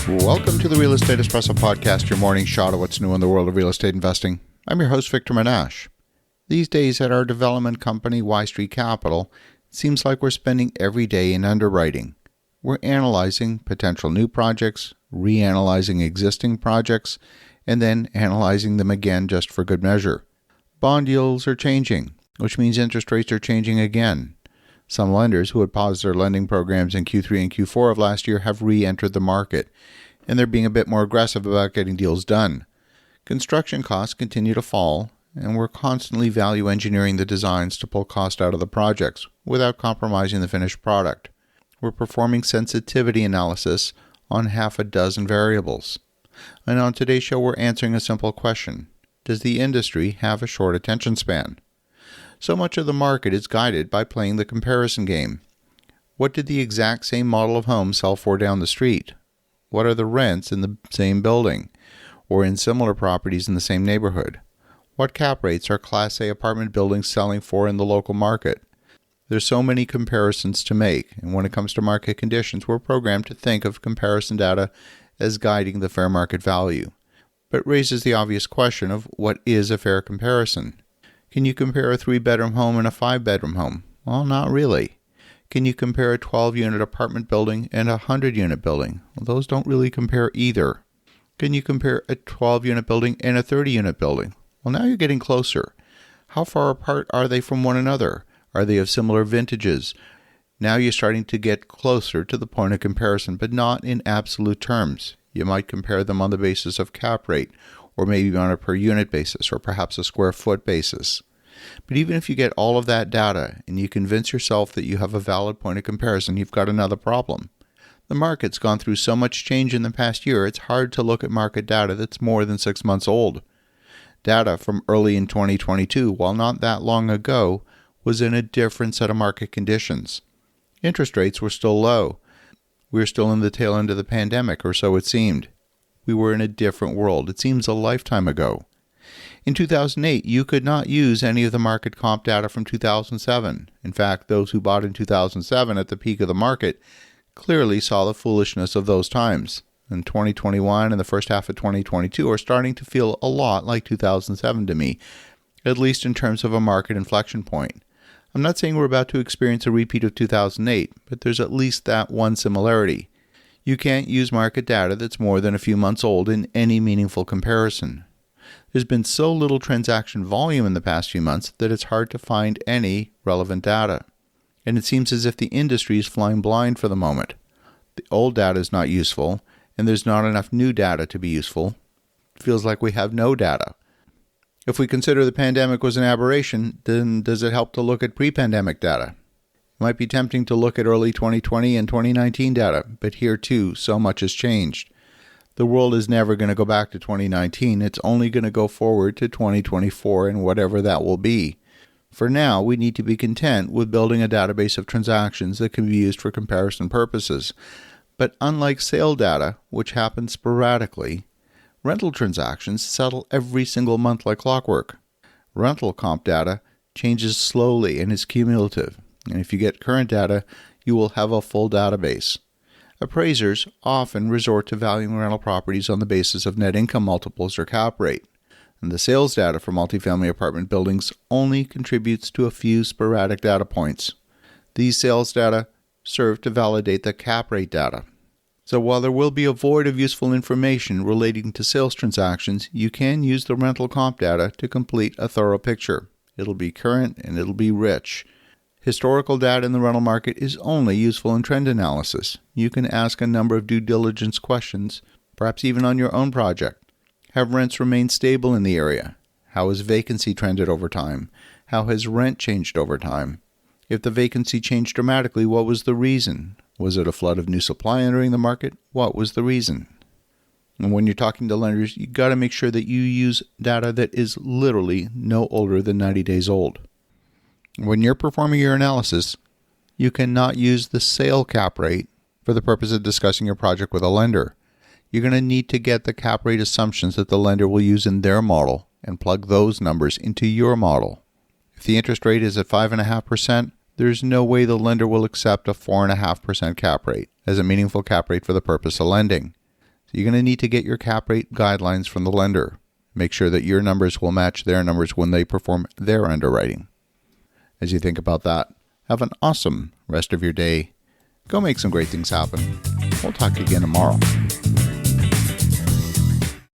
Welcome to the Real Estate Espresso Podcast, your morning shot of what's new in the world of real estate investing. I'm your host, Victor Menashe. These days at our development company, Y Street Capital, it seems like we're spending every day in underwriting. We're analyzing potential new projects, reanalyzing existing projects, and then analyzing them again just for good measure. Bond yields are changing, which means interest rates are changing again. Some lenders who had paused their lending programs in Q3 and Q4 of last year have re-entered the market, and they're being a bit more aggressive about getting deals done. Construction costs continue to fall, and we're constantly value engineering the designs to pull cost out of the projects without compromising the finished product. We're performing sensitivity analysis on half a dozen variables. And on today's show, we're answering a simple question. Does the industry have a short attention span? So much of the market is guided by playing the comparison game. What did the exact same model of home sell for down the street? What are the rents in the same building or in similar properties in the same neighborhood? What cap rates are Class A apartment buildings selling for in the local market? There's so many comparisons to make, and when it comes to market conditions, we're programmed to think of comparison data as guiding the fair market value. But it raises the obvious question of what is a fair comparison? Can you compare a 3-bedroom home and a 5-bedroom home? Well, not really. Can you compare a 12-unit apartment building and a 100-unit building? Well, those don't really compare either. Can you compare a 12-unit building and a 30-unit building? Well, now you're getting closer. How far apart are they from one another? Are they of similar vintages? Now you're starting to get closer to the point of comparison, but not in absolute terms. You might compare them on the basis of cap rate, or maybe on a per unit basis, or perhaps a square foot basis. But even if you get all of that data and you convince yourself that you have a valid point of comparison, you've got another problem. The market's gone through so much change in the past year, it's hard to look at market data that's more than 6 months old. Data from early in 2022, while not that long ago, was in a different set of market conditions. Interest rates were still low. We were still in the tail end of the pandemic, or so it seemed. We were in a different world. It seems a lifetime ago. In 2008, you could not use any of the market comp data from 2007. In fact, those who bought in 2007 at the peak of the market clearly saw the foolishness of those times. And 2021 and the first half of 2022 are starting to feel a lot like 2007 to me, at least in terms of a market inflection point. I'm not saying we're about to experience a repeat of 2008, but there's at least that one similarity. You can't use market data that's more than a few months old in any meaningful comparison. There's been so little transaction volume in the past few months that it's hard to find any relevant data. And it seems as if the industry is flying blind for the moment. The old data is not useful, and there's not enough new data to be useful. It feels like we have no data. If we consider the pandemic was an aberration, then does it help to look at pre-pandemic data? It might be tempting to look at early 2020 and 2019 data, but here too, so much has changed. The world is never going to go back to 2019. It's only going to go forward to 2024 and whatever that will be. For now, we need to be content with building a database of transactions that can be used for comparison purposes. But unlike sale data, which happens sporadically, rental transactions settle every single month like clockwork. Rental comp data changes slowly and is cumulative. And if you get current data, you will have a full database. Appraisers often resort to valuing rental properties on the basis of net income multiples or cap rate. And the sales data for multifamily apartment buildings only contributes to a few sporadic data points. These sales data serve to validate the cap rate data. So while there will be a void of useful information relating to sales transactions, you can use the rental comp data to complete a thorough picture. It'll be current and it'll be rich. Historical data in the rental market is only useful in trend analysis. You can ask a number of due diligence questions, perhaps even on your own project. Have rents remained stable in the area? How has vacancy trended over time? How has rent changed over time? If the vacancy changed dramatically, what was the reason? Was it a flood of new supply entering the market? What was the reason? And when you're talking to lenders, you got to make sure that you use data that is literally no older than 90 days old. When you're performing your analysis, you cannot use the sale cap rate for the purpose of discussing your project with a lender. You're going to need to get the cap rate assumptions that the lender will use in their model and plug those numbers into your model. If the interest rate is at 5.5%, there's no way the lender will accept a 4.5% cap rate as a meaningful cap rate for the purpose of lending. you're going to need to get your cap rate guidelines from the lender. Make sure that your numbers will match their numbers when they perform their underwriting. As you think about that, have an awesome rest of your day. Go make some great things happen. We'll talk again tomorrow.